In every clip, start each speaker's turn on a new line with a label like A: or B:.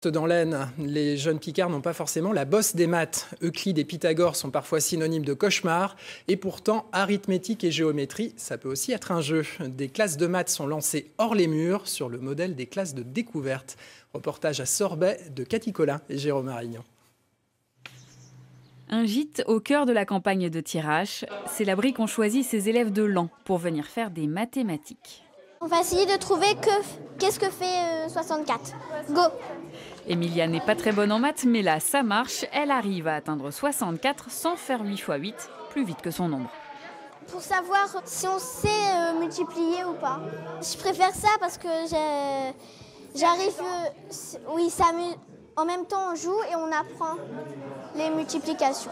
A: Dans l'Aisne, les jeunes Picards n'ont pas forcément la bosse des maths. Euclide et Pythagore sont parfois synonymes de cauchemar. Et pourtant, arithmétique et géométrie, ça peut aussi être un jeu. Des classes de maths sont lancées hors les murs sur le modèle des classes de découverte. Reportage à Sorbet de Cathy Collin et Jérôme Arignan.
B: Un gîte au cœur de la campagne de Thiérache. C'est l'abri qu'ont choisi ces élèves de Laon pour venir faire des mathématiques.
C: On va essayer de trouver qu'est-ce que fait 64. Go!
B: Emilia n'est pas très bonne en maths, mais là, ça marche. Elle arrive à atteindre 64 sans faire 8 x 8, plus vite que son nombre.
C: Pour savoir si on sait multiplier ou pas. Je préfère ça parce que j'arrive... oui, en même temps, on joue et on apprend les multiplications.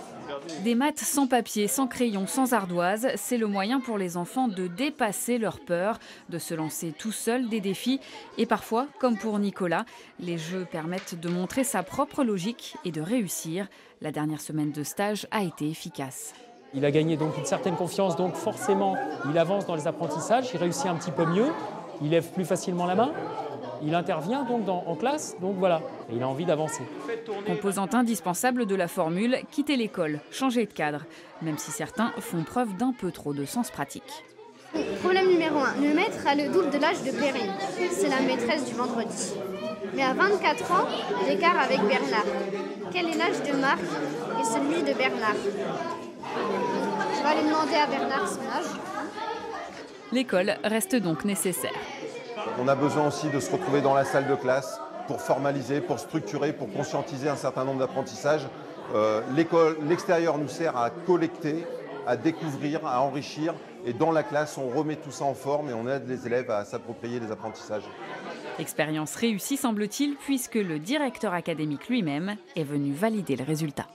B: Des maths sans papier, sans crayon, sans ardoise, c'est le moyen pour les enfants de dépasser leur peur, de se lancer tout seul des défis. Et parfois, comme pour Nicolas, les jeux permettent de montrer sa propre logique et de réussir. La dernière semaine de stage a été efficace.
D: Il a gagné donc une certaine confiance, donc forcément, il avance dans les apprentissages, il réussit un petit peu mieux, il lève plus facilement la main. Il intervient donc en classe, donc voilà, et il a envie d'avancer.
B: Composante indispensable de la formule, quitter l'école, changer de cadre, même si certains font preuve d'un peu trop de sens pratique.
E: Problème numéro 1, le maître a le double de l'âge de Perrine, c'est la maîtresse du vendredi. Mais à 24 ans, d'écart avec Bernard. Quel est l'âge de Marc et celui de Bernard? Je vais aller demander à Bernard son âge.
B: L'école reste donc nécessaire.
F: On a besoin aussi de se retrouver dans la salle de classe pour formaliser, pour structurer, pour conscientiser un certain nombre d'apprentissages. L'extérieur nous sert à collecter, à découvrir, à enrichir. Et dans la classe, on remet tout ça en forme et on aide les élèves à s'approprier les apprentissages.
B: Expérience réussie semble-t-il, puisque le directeur académique lui-même est venu valider le résultat.